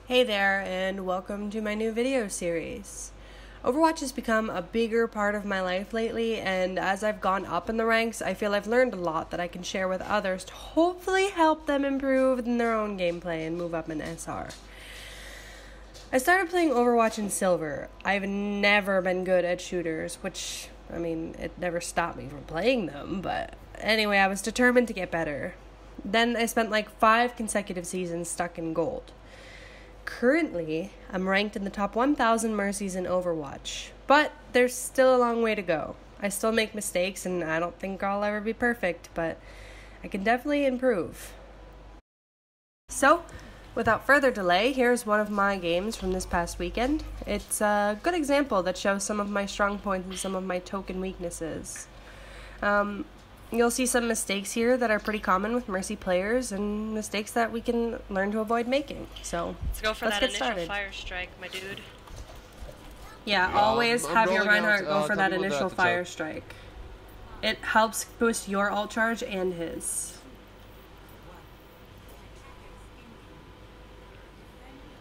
Hey there, and welcome to my new video series. Overwatch has become a bigger part of my life lately, and as I've gone up in the ranks, I feel I've learned a lot that I can share with others to hopefully help them improve in their own gameplay and move up in SR. I started playing Overwatch in Silver. I've never been good at shooters, which, I mean, it never stopped me from playing them, but anyway, I was determined to get better. Then I spent like 5 consecutive seasons stuck in gold. Currently, I'm ranked in the top 1,000 Mercies in Overwatch, but there's still a long way to go. I still make mistakes, and I don't think I'll ever be perfect, but I can definitely improve. So, without further delay, here's one of my games from this past weekend. It's a good example that shows some of my strong points and some of my token weaknesses. You'll see some mistakes here that are pretty common with Mercy players and mistakes that we can learn to avoid making. So let's go for let's that get initial started. fire strike, my dude. Yeah, always have your Reinhardt go for that tell me what initial to fire check. strike. It helps boost your ult charge and his.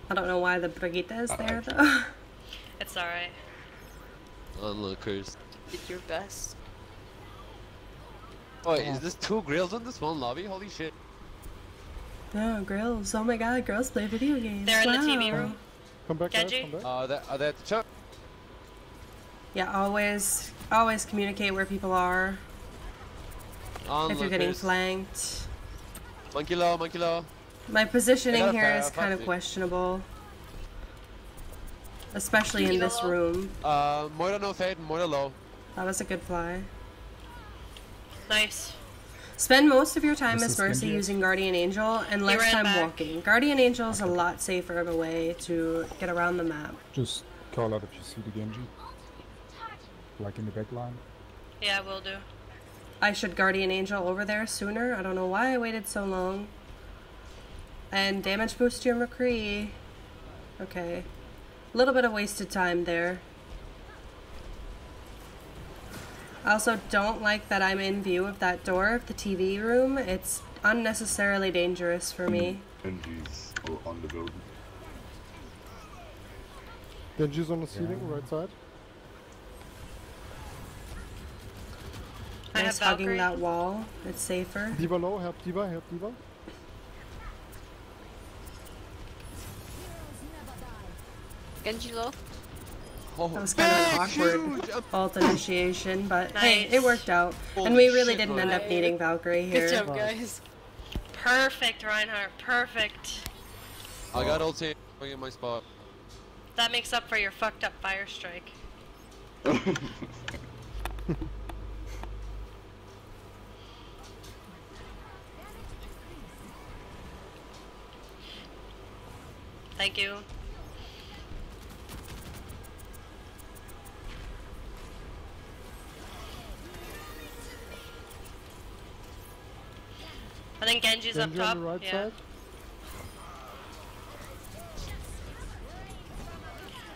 I don't know why the Brigitte is there though. It's alright. Onlookers. Did your best. Oh, wait, is this 2 grills in this one lobby? Holy shit. Oh, girls. Oh my god, girls play video games. They're in the TV Wow. room. Come back, guys, Genji? come back. Are they at the chuck? Yeah, always communicate where people are if you're getting flanked. Monkey low, monkey low. My positioning I got a here fire, is kind of fuck it. questionable. Especially in this room. Moira no fade, Moira low. That was a good fly. Nice. Spend most of your time This as is Mercy Genji. using Guardian Angel and less ran time back. walking. Guardian Angel is a lot safer of a way to get around the map. Just call out if you see the Genji. Like in the back line. Yeah, will do. I should Guardian Angel over there sooner. I don't know why I waited so long. And damage boost your McCree. Okay. A little bit of wasted time there. I also don't like that I'm in view of that door of the TV room. It's unnecessarily dangerous for me. Genji's on the building. Genji's on the ceiling, right side. I Nice have hugging Valkyrie. that wall. It's safer. Diva low, help Diva, help Diva. Genji low. Oh, That was kind of an awkward huge. ult initiation, but hey, Nice. it worked out. And Holy we really shit, didn't man. end up needing Valkyrie here. Good job, Nice. guys. Perfect, Reinhardt. Perfect. I got ulti in my spot. That makes up for your fucked up fire strike. Thank you. I think Genji's up Genji top. on the right Yeah. side.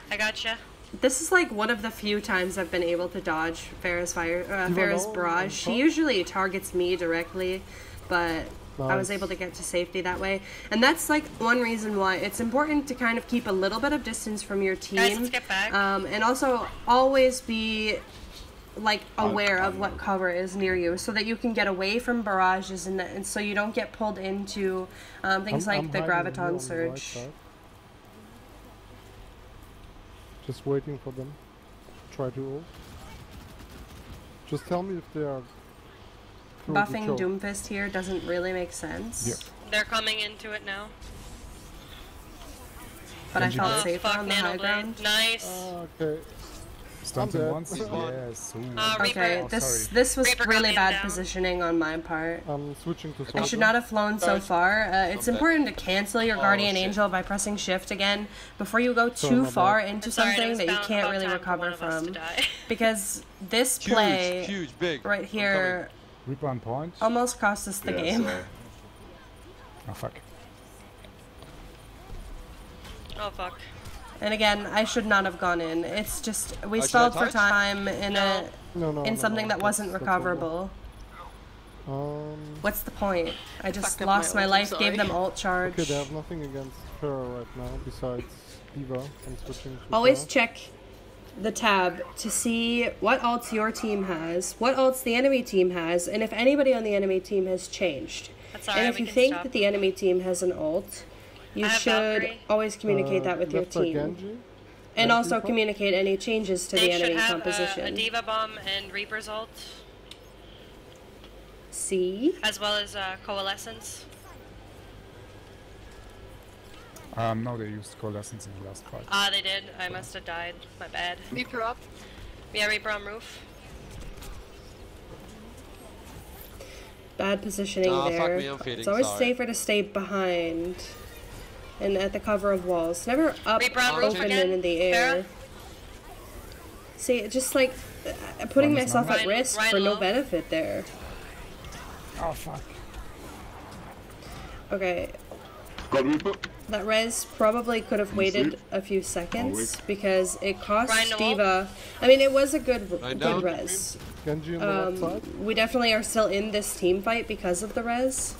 I gotcha. This is like one of the few times I've been able to dodge Farah's low barrage. on She top? usually targets me directly, but I was Nice. able to get to safety that way. And that's like one reason why it's important to kind of keep a little bit of distance from your team. Guys, let's get back. And also always be like aware of what cover is near you so that you can get away from barrages and so you don't get pulled into things like the hiding here on graviton the surge. right side. Just waiting for them. Try to ult. Just tell me if they are through the Buffing choke. Doomfist here doesn't really make sense. Yeah. They're coming into it now. But I Genji felt back. safer Fuck, on the high Nanoblade. ground. Nice. Okay. Stunned I'm him dead. once? Yes. Ooh. Reaper. Okay, Oh, this sorry. this was Reaper got really man bad down. positioning on my part. I'm switching to I soldier. should not have flown so Guys, far. It's I'm important to cancel your Oh, Guardian shit. Angel by pressing Shift again before you go Sorry, too my far bad. into I'm sorry, it something was that you about can't really time for recover one of us to from. die. Because this Huge, play huge, big. right I'm here Reaper on point. almost cost us the Yeah, game. so- Oh fuck. Oh fuck. And again, I should not have gone in. It's just we should I stalled for touch? time in No. in something that wasn't that's recoverable. over. What's the point? I just Fucked up lost my my ult, I'm life, gave sorry. them ult charge. Okay, they have nothing against her right now, besides Diva. I'm switching to Always her. check the tab to see what ults your team has, what ults the enemy team has, and if anybody on the enemy team has changed. That's And alright, if we you can think stop. that the enemy team has an ult, you I have should Valkyrie. always communicate that with your left by team. Genji. And also Diva. communicate any changes to They the should enemy have composition. a Diva Bomb and Reaper's ult, See? as well as Coalescence. No, they used Coalescence in the last fight. Ah, they did. I must have died. My bad. Reaper up. Yeah, Reaper on roof. Bad positioning Nah, fuck there. me, I'm feeding, It's always sorry. safer to stay behind and at the cover of walls. Never up, Reaper on roof open, again. and in the air. Farah? See, just like putting Ryan's myself not- at risk Ryan for no low. benefit there. Oh fuck. Okay, Got Reaper. that res probably could have waited sleep? a few seconds I'll wait. because it cost Ryan low. Diva. I mean, it was a good Ryan down. res. Genji on the left side. We definitely are still in this team fight because of the res,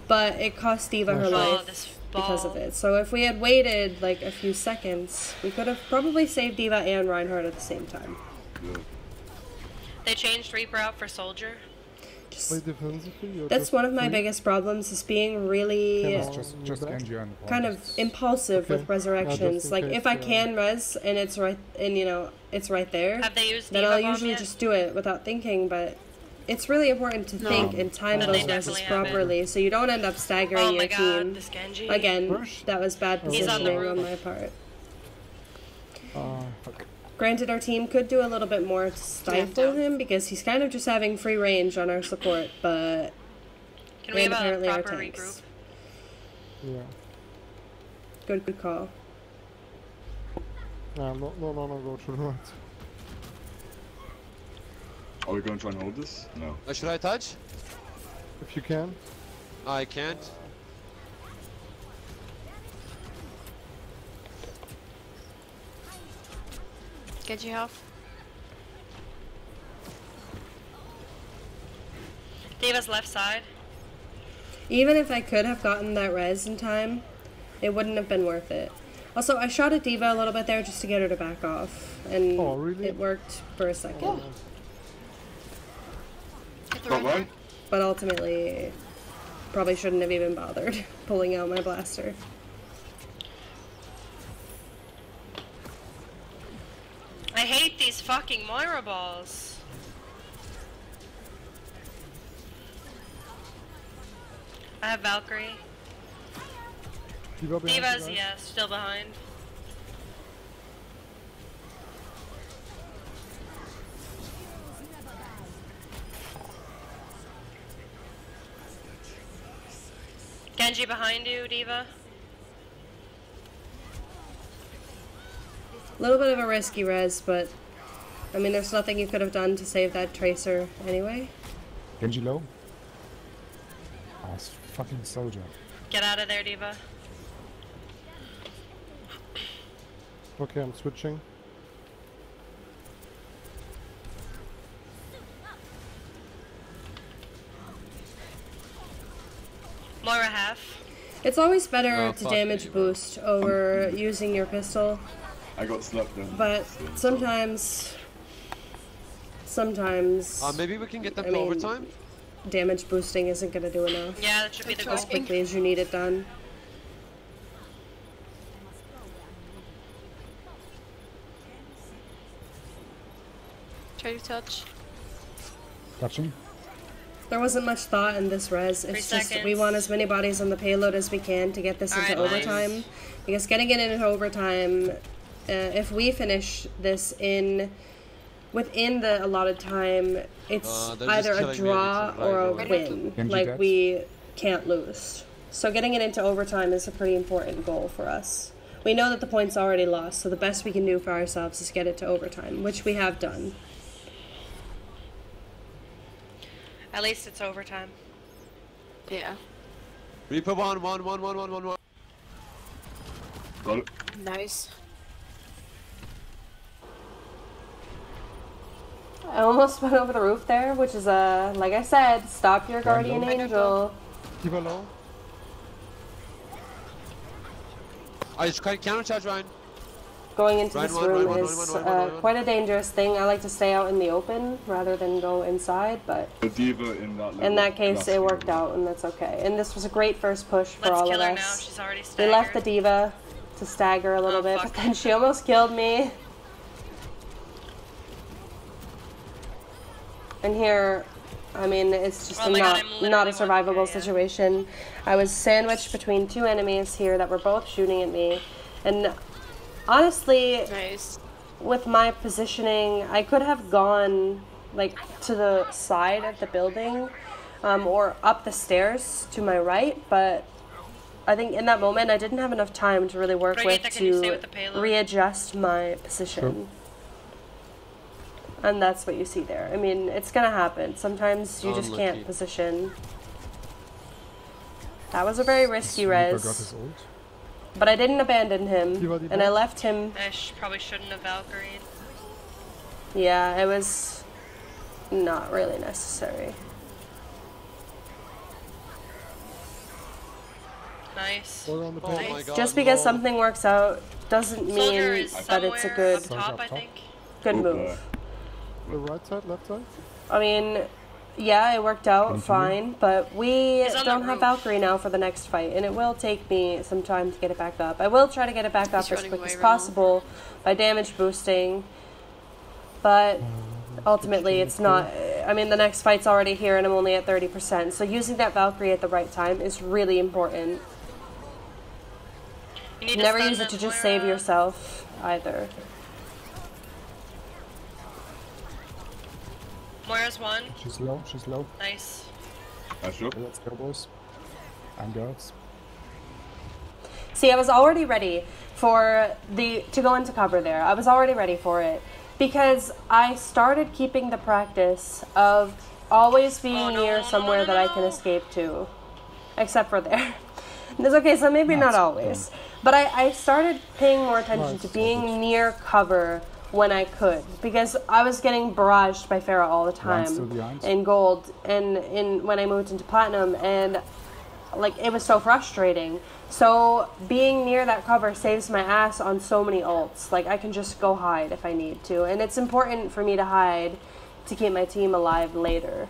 but it cost Diva her Nice. Oh, life this ball. because of it. So if we had waited like a few seconds, we could have probably saved Diva and Reinhardt at the same time. Yeah. They changed Reaper out for Soldier. Play defensively. Or That's just one of my free? biggest problems is being really Can It's just back? Genji and kind of impulsive Okay. with resurrections. just in Like case, if I yeah. can res and it's right and it's right there, Have they used then Diva I'll Bomb usually yet? just do it without thinking, but it's really important to think and time Then those they reses definitely have it. properly so you don't end up staggering Oh my your god, team. this Genji. Again, Push. that was bad He's on the positioning roof. on my part. fuck. Granted, our team could do a little bit more to stifle down. him because he's kind of just having free range on our support, but Can we and have a apparently our proper tanks. regroup? Yeah. Good call. No, go to the right. Are we going to try and hold this? No. Should I touch? If you can. I can't. Genji health. Diva's left side. Even if I could have gotten that res in time, it wouldn't have been worth it. Also, I shot at Diva a little bit there just to get her to back off, and Oh, really? it worked for a second. Hit the Got right. right? But ultimately, probably shouldn't have even bothered pulling out my blaster. I hate these fucking Moira balls. I have Valkyrie. Diva behind you Diva's, guys. yeah, still behind. Genji behind you, Diva. A little bit of a risky res, but I mean, there's nothing you could have done to save that tracer anyway. Genji low. Oh, it's fucking Soldier. Get out of there, Diva. Okay, I'm switching. Moira half. It's always better Oh, to fuck damage me, bro. boost over using your pistol, I got slapped then. but So- sometimes Maybe we can get them I to mean- overtime? damage boosting isn't going to do enough Yeah, that should be the goal. as quickly as you need it done. Try to touch. Touching. There wasn't much thought in this res. 3 It's just we seconds. want as many bodies on the payload as we can to get this into Alright, nice. overtime. Because getting it into overtime, if we finish this within the allotted time, it's they're just either a killing me draw every or a time. win. Genji Like dead. we can't lose. So getting it into overtime is a pretty important goal for us. We know that the point's already lost, so the best we can do for ourselves is get it to overtime, which we have done. At least it's overtime. Yeah. Reaper one. Got it. Nice. I almost went over the roof there, which is like I said, stop your guardian Random. angel. Diva low. I just counter charge Ryan. Going into Ryan, this one, room Ryan, is one. quite a dangerous thing. I like to stay out in the open rather than go inside, but The diva in that. in that case, last it worked game. out, and that's okay. And this was a great first push for Let's all kill of her now. us. She's already We staggered. left the diva to stagger a little Oh, bit, fuck. but then she almost killed me. And here, I mean, it's just Oh my God, I'm not a literally survivable 1K, yeah. situation. I was sandwiched between two enemies here that were both shooting at me, and honestly, Nice. with my positioning, I could have gone like to the side of the building, or up the stairs to my right, but I think in that moment I didn't have enough time to really work with Brigitte, can you stay to with the payload? readjust my position. And that's what you see there. I mean, it's gonna happen. Sometimes you just Unlucky. can't position. That was a very risky Reaper res, got his ult. but I didn't abandon him, Diva. and I left him. I probably shouldn't have Valkyried. Yeah, it was not really necessary. Nice. Or on the Oh payload. my god. Just because lol. something works out doesn't Soldier mean is that somewhere it's a good up top, I Soldier up think. good Oh, move. The right side, left side? I mean, yeah, it worked out Continue. fine, but we He's on the don't have roof. Valkyrie now for the next fight, and it will take me some time to get it back up. I will try to get it back up He's as running quick away as right now. possible by damage boosting, but ultimately it's not. I mean, the next fight's already here, and I'm only at 30%, so using that Valkyrie at the right time is really important. You need to Never stun use it them, to just Moira. save yourself either. Moira's one. She's low, she's low. Nice. That's up. Okay, let's go, boys. And girls. See, I was already ready to go into cover there. I was already ready for it because I started keeping the practice of always being Oh, no, near no, no, somewhere no, that I can no. escape to, except for there. It's okay, so maybe not That's always, but I started paying more attention Nice. to being near cover when I could because I was getting barraged by Pharah all the Ryan's still time behind. in gold and when I moved into platinum, and like it was so frustrating. So being near that cover saves my ass on so many ults. Like I can just go hide if I need to, and it's important for me to hide to keep my team alive later.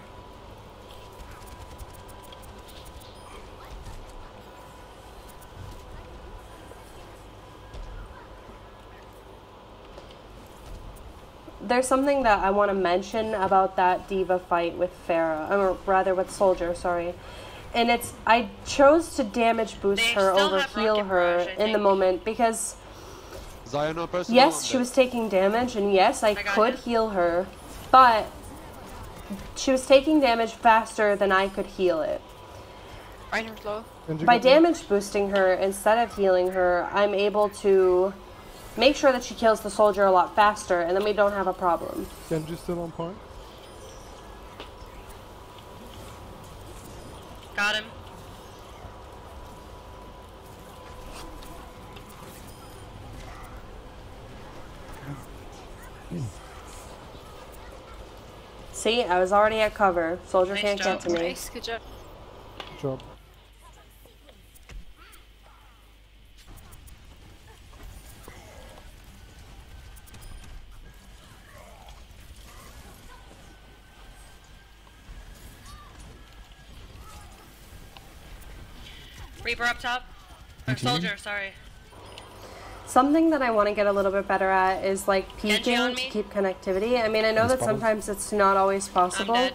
There's something that I want to mention about that diva fight with Pharah, or rather with Soldier, sorry. And it's, I chose to damage boost They her still over have heal Rocket her Barrage, I in the think. moment because Zion no personal. yes, she was taking damage, and yes, I got could you. heal her, but she was taking damage faster than I could heal it. Reinhardt low. And you By got me? damage boosting her instead of healing her, I'm able to make sure that she kills the soldier a lot faster, and then we don't have a problem. Genji still on point? Got him. See, I was already at cover. Soldier Nice can't job. get to me. Nice, good job. Good job. Reaper up top. Or Continue. Soldier, sorry. Something that I want to get a little bit better at is like Genji peeking on to me? keep connectivity. I mean, I know He's that bubbled. sometimes it's not always I'm possible, dead.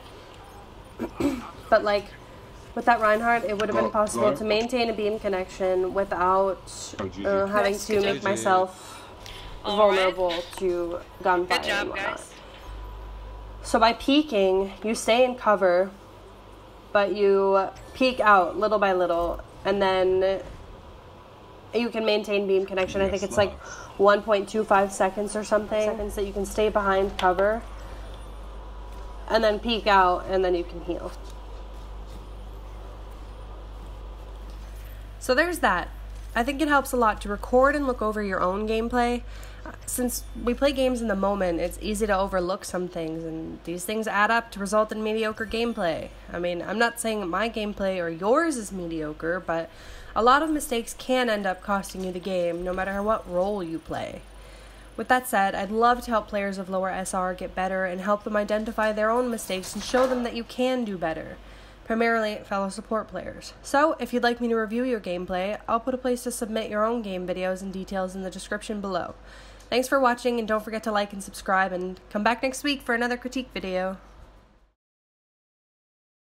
but like with that Reinhardt, it would have been Go- possible go. to maintain a beam connection without Oh, GG. having Nice, to good make job. myself All vulnerable to gunfire Good and job, whatnot. guys. So by peeking, you stay in cover, but you peek out little by little, and then you can maintain beam connection. I think it's like 1.25 seconds or something. Seconds that you can stay behind cover, and then peek out, and then you can heal. So there's that. I think it helps a lot to record and look over your own gameplay. Since we play games in the moment, it's easy to overlook some things, and these things add up to result in mediocre gameplay. I mean, I'm not saying my gameplay or yours is mediocre, but a lot of mistakes can end up costing you the game, no matter what role you play. With that said, I'd love to help players of lower SR get better and help them identify their own mistakes and show them that you can do better. Primarily fellow support players. So, if you'd like me to review your gameplay, I'll put a place to submit your own game videos and details in the description below. Thanks for watching, and don't forget to like and subscribe, and come back next week for another critique video.